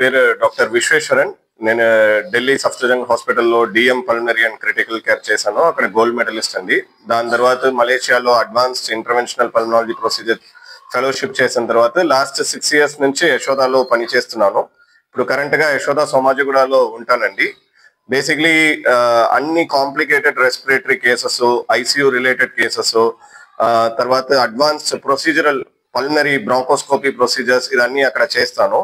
పేరు డాక్టర్ విశ్వేశ్వరన్. నేను ఢిల్లీ సఫ్దర్జంగ్ హాస్పిటల్లో DM pulmonary and critical care చేశాను. అక్కడ గోల్డ్ మెడలిస్ట్ అండి. దాని తర్వాత మలేషియాలో advanced interventional pulmonology procedure fellowship చేసిన తర్వాత లాస్ట్ 6 years నుంచి యశోదాలో పనిచేస్తున్నాను. ఇప్పుడు కరెంట్ గా యశోదా సోమాజిగూడలో ఉంటానండి. బేసిక్లీ అన్ని complicated respiratory cases, ICU related cases, తర్వాత advanced procedural pulmonary bronchoscopy procedures ఇదన్నీ అక్కడ చేస్తాను.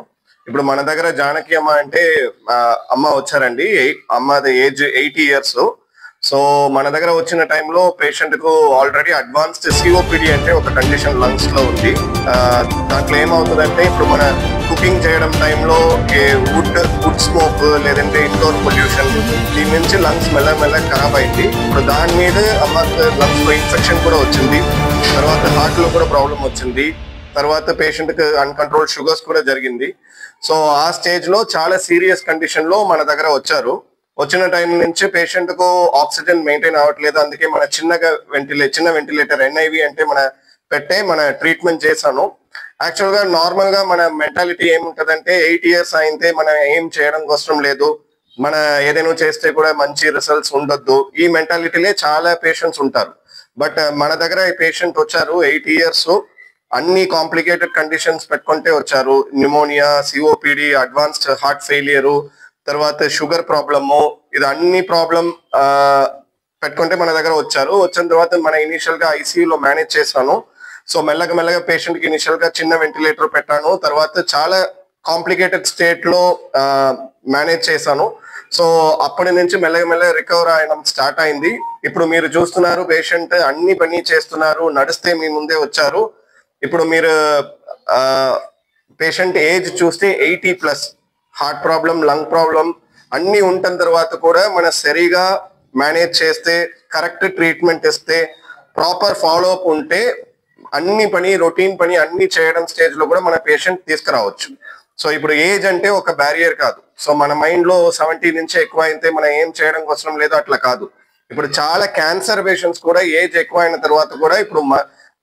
ఇప్పుడు మన దగ్గర జానకి అమ్మ అంటే అమ్మ వచ్చారండి. అమ్మది ఏజ్ 80 years. సో మన దగ్గర వచ్చిన టైంలో పేషెంట్ కు ఆల్రెడీ అడ్వాన్స్డ్ సిఓపిడి అంటే ఒక కండిషన్ లంగ్స్ లో ఉంది. దాంట్లో ఏమవుతుందంటే ఇప్పుడు మన కుకింగ్ చేయడం టైంలో వుడ్ స్మోక్ లేదంటే ఇండోర్ పొల్యూషన్ దీని నుంచి లంగ్స్ మెల్లమెల్ల ఖరాబ్ అయింది. ఇప్పుడు దాని మీద అమ్మకి లంగ్స్ లో ఇన్ఫెక్షన్ కూడా వచ్చింది. తర్వాత హార్ట్ లో కూడా ప్రాబ్లం వచ్చింది. తర్వాత పేషెంట్ కి అన్కంట్రోల్ షుగర్స్ కూడా జరిగింది. సో ఆ స్టేజ్ లో చాలా సీరియస్ కండిషన్ లో మన దగ్గర వచ్చారు. వచ్చిన టైం నుంచి పేషెంట్ కు ఆక్సిజన్ మెయింటైన్ అవ్వట్లేదు. అందుకే మన చిన్న వెంటిలేటర్ ఎన్ఐవి అంటే మన ట్రీట్మెంట్ చేశాను. యాక్చువల్ గా నార్మల్ గా మన మెంటాలిటీ ఏముంటదంటే 8 years అయితే మనం ఏం చేయడం అవసరం లేదు, మన ఏదైనా చేస్తే కూడా మంచి రిజల్ట్స్ ఉండొద్దు, ఈ మెంటాలిటీలే చాలా పేషెంట్స్ ఉంటారు. బట్ మన దగ్గర ఈ పేషెంట్ వచ్చారు 8 years, అన్ని కాంప్లికేటెడ్ కండిషన్స్ పెట్టుకుంటే వచ్చారు. Pneumonia, COPD, advanced heart failure, తర్వాత షుగర్ ప్రాబ్లము, ఇది అన్ని ప్రాబ్లం పెట్టుకుంటే మన దగ్గర వచ్చారు. వచ్చిన తర్వాత మన ఇనిషియల్ గా ఐసీయూలో మేనేజ్ చేశాను. సో మెల్లగా పేషెంట్ కి ఇనిషియల్ గా చిన్న వెంటిలేటర్ పెట్టాను. తర్వాత చాలా కాంప్లికేటెడ్ స్టేట్ లో మేనేజ్ చేశాను. సో అప్పటి నుంచి మెల్లగా రికవర్ అయ్యడం స్టార్ట్ అయింది. ఇప్పుడు మీరు చూస్తున్నారు పేషెంట్ అన్ని పని చేస్తున్నారు, నడిస్తే మీ ముందే వచ్చారు. ఇప్పుడు మీరు పేషెంట్ ఏజ్ చూస్తే 80+, హార్ట్ ప్రాబ్లం, లంగ్ ప్రాబ్లం అన్ని ఉంటున్న తర్వాత కూడా మన సరిగా మేనేజ్ చేస్తే, కరెక్ట్ ట్రీట్మెంట్ ఇస్తే, ప్రాపర్ ఫాలో అప్ ఉంటే అన్ని పని రొటీన్ పని అన్ని చేయడం స్టేజ్ లో కూడా మన పేషెంట్ తీసుకురావచ్చు. సో ఇప్పుడు ఏజ్ అంటే ఒక బ్యారియర్ కాదు. సో మన మైండ్ లో 70 నుంచి ఎక్కువ అయితే మనం ఏం చేయడం అవసరం లేదు, అట్లా కాదు. ఇప్పుడు చాలా క్యాన్సర్ పేషెంట్స్ కూడా ఏజ్ ఎక్కువ అయిన తర్వాత కూడా ఇప్పుడు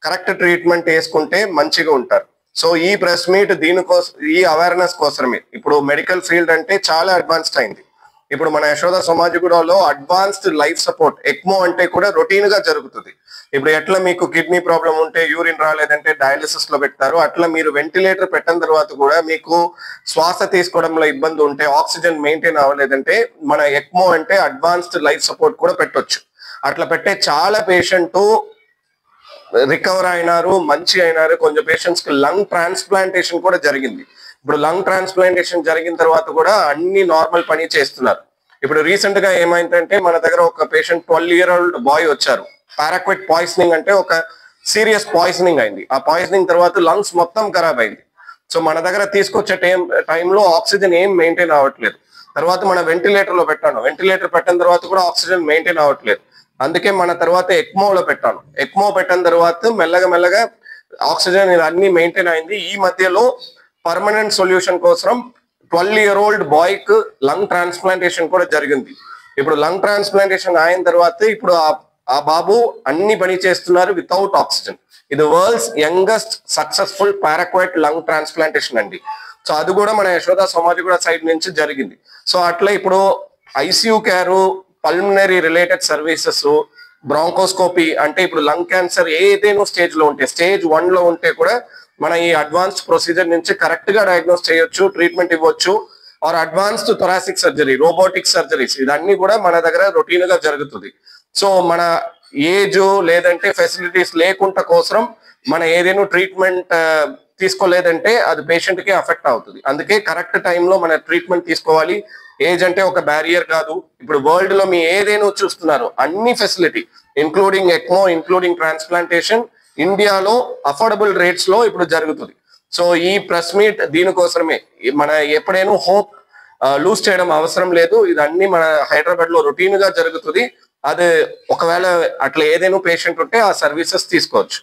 కరెక్ట్ ట్రీట్మెంట్ వేసుకుంటే మంచిగా ఉంటారు. సో ఈ ప్రెస్ మీట్ దీనికోసం, ఈ అవేర్నెస్ కోసమే. ఇప్పుడు మెడికల్ ఫీల్డ్ అంటే చాలా అడ్వాన్స్డ్ అయింది. ఇప్పుడు మన యశోద సోమాజిగూడలో అడ్వాన్స్డ్ లైఫ్ సపోర్ట్ ఎక్మో అంటే కూడా రొటీన్ గా జరుగుతుంది. ఇప్పుడు ఎట్లా మీకు కిడ్నీ ప్రాబ్లం ఉంటే యూరిన్ రాలేదంటే డయాలిసిస్ లో పెడతారు, అట్లా మీరు వెంటిలేటర్ పెట్టిన తర్వాత కూడా మీకు శ్వాస తీసుకోవడంలో ఇబ్బంది ఉంటే, ఆక్సిజన్ మెయింటైన్ అవ్వలేదంటే మన ఎక్మో అంటే అడ్వాన్స్డ్ లైఫ్ సపోర్ట్ కూడా పెట్టొచ్చు. అట్లా పెట్టే చాలా పేషెంట్ రికవర్ అయినారు, మంచి అయినారు. కొంచెం పేషెంట్స్ కి లంగ్ ట్రాన్స్ప్లాంటేషన్ కూడా జరిగింది. ఇప్పుడు లంగ్ ట్రాన్స్ప్లాంటేషన్ జరిగిన తర్వాత కూడా అన్ని నార్మల్ పని చేస్తున్నారు. ఇప్పుడు రీసెంట్ గా ఏమైందంటే మన దగ్గర ఒక పేషెంట్ 12-year-old బాయ్ వచ్చారు. పారాక్విట్ పాయిజనింగ్ అంటే ఒక సీరియస్ పాయిజనింగ్ అయింది. ఆ పాయిజనింగ్ తర్వాత లంగ్స్ మొత్తం ఖరాబ్ అయింది. సో మన దగ్గర తీసుకొచ్చే టైంలో ఆక్సిజన్ ఏం మెయింటైన్ అవ్వట్లేదు. తర్వాత మన వెంటిలేటర్ లో పెట్టాను. వెంటిలేటర్ పెట్టిన తర్వాత కూడా ఆక్సిజన్ మెయింటైన్ అవ్వట్లేదు. అందుకే మన తర్వాత ఎక్మోలో పెట్టాను. ఎక్మో పెట్టిన తర్వాత మెల్లగా ఆక్సిజన్ అన్ని మెయింటైన్ అయింది. ఈ మధ్యలో పర్మనెంట్ సొల్యూషన్ కోసం 12-year-old బాయ్ కు లంగ్ ట్రాన్స్ప్లాంటేషన్ కూడా జరిగింది. ఇప్పుడు లంగ్ ట్రాన్స్ప్లాంటేషన్ అయిన తర్వాత ఇప్పుడు ఆ బాబు అన్ని పని చేస్తున్నారు వితౌట్ ఆక్సిజన్. ఇది world's youngest successful paraquat lung transplantation అండి. సో అది కూడా మన యశోద సోమాజిగూడ సైడ్ నుంచి జరిగింది. సో అట్లా ఇప్పుడు ICU care, pulmonary related services, bronchoscopy అంటే ఇప్పుడు లంగ్ క్యాన్సర్ ఏదైనా స్టేజ్ లో ఉంటే, స్టేజ్ 1 లో ఉంటే కూడా మన ఈ అడ్వాన్స్డ్ ప్రొసీజర్ నుంచి కరెక్ట్ గా డయాగ్నోస్ చేయొచ్చు, ట్రీట్మెంట్ ఇవ్వచ్చు. Or advanced thoracic surgery, robotic surgeries ఇదన్నీ కూడా మన దగ్గర రొటీన్ గా జరుగుతుంది. సో మన ఏజ్ లేదంటే ఫెసిలిటీస్ లేకుండా కోసం మన ఏదైనా ట్రీట్మెంట్ తీసుకోలేదంటే అది పేషెంట్ కి అఫెక్ట్ అవుతుంది. అందుకే కరెక్ట్ టైంలో మన ట్రీట్మెంట్ తీసుకోవాలి. ఏజ్ అంటే ఒక బ్యారియర్ కాదు. ఇప్పుడు వరల్డ్ లో మీ ఏదైనా చూస్తున్నారు అన్ని facility including ECMO, including transplantation ఇండియాలో అఫోర్డబుల్ రేట్స్ లో ఇప్పుడు జరుగుతుంది. సో ఈ ప్రెస్ మీట్ దీనికోసమే. మన ఎప్పుడైనా హోప్ లూజ్ చేయడం అవసరం లేదు. ఇదన్నీ మన హైదరాబాద్ లో రొటీన్ గా జరుగుతుంది. అది ఒకవేళ అట్లా ఏదైనా పేషెంట్ ఉంటే ఆ సర్వీసెస్ తీసుకోవచ్చు.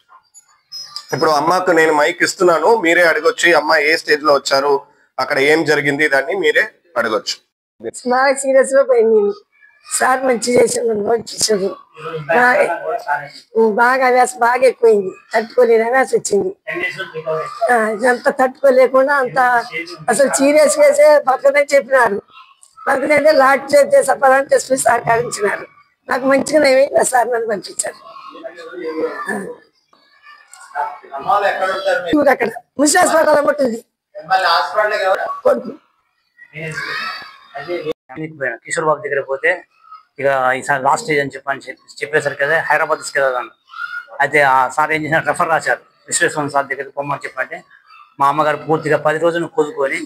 ఇప్పుడు అమ్మకు నేను మైక్ ఇస్తున్నాను, మీరే అడగొచ్చు. అమ్మ ఏ స్టేజ్ లో వచ్చారు, అక్కడ ఏం జరిగింది, దాన్ని మీరే అడగొచ్చు. బాగా సీరియస్ గా పోయింది. సార్ మంచి చేసిండు, పంపించారు. బాగా వ్యాస బాగా ఎక్కువైంది, తట్టుకోలేని వ్యాస వచ్చింది. ఇదంతా తట్టుకోలేకుండా అంత అసలు సీరియస్ వేసే బతకదని చెప్పినారు. బతకదంటే లాట్ చేస్తే సఫరాన్ని తెచ్చి సహకరించినారు. నాకు మంచిగా ఏమైంది సార్ నన్ను పంపించారు. అక్కడ ముసి హాస్పిటల్ ఉంటుంది కొడుకు. కిషోర్ బాబు దగ్గర పోతే ఇక ఈసారి లాస్ట్ స్టేజ్ అని చెప్పేసరికి కదా హైదరాబాద్ తీసుకెళ్ళాను. అయితే ఆ సార్ ఏం చేసిన రెఫర్ రాశారు, విశ్వేశ్వరం సార్ దగ్గరికి పొమ్మని చెప్పంటే మా అమ్మగారు పూర్తిగా 10 రోజులు కోలుకొని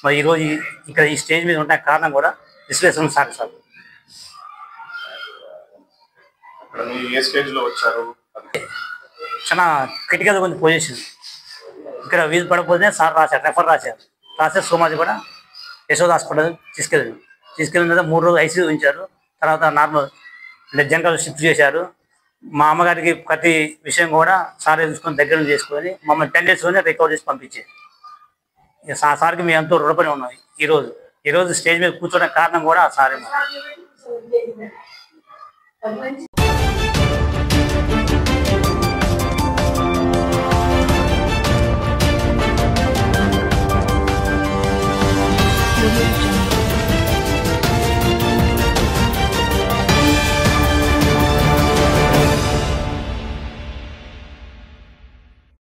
మరి ఈరోజు ఇక్కడ ఈ స్టేజ్ మీద ఉంటే కారణం కూడా విశ్వేశ్వరం సార్. చాలా క్రిటికల్ ఉంది పొజిషన్. ఇక్కడ వీలు పడకపోతే సార్ రాశారు, రెఫర్ రాసే సోమాజీ కూడా యశోద హాస్పిటల్ తీసుకెళ్ళిన తర్వాత 3 రోజులు ఐసీయూ ఉంచారు. తర్వాత నార్మల్ అంటే జనరల్ షిఫ్ట్ చేశారు. మా అమ్మగారికి ప్రతి విషయం కూడా సార్ చూసుకొని దగ్గర చేసుకొని మమ్మల్ని 10 డేస్లోనే రికవర్ చేసి పంపించారు. సార్కి మేము ఎంతో రుణపడి ఉన్నాం. ఈరోజు స్టేజ్ మీద కూర్చోడానికి కారణం కూడా ఆ సారే.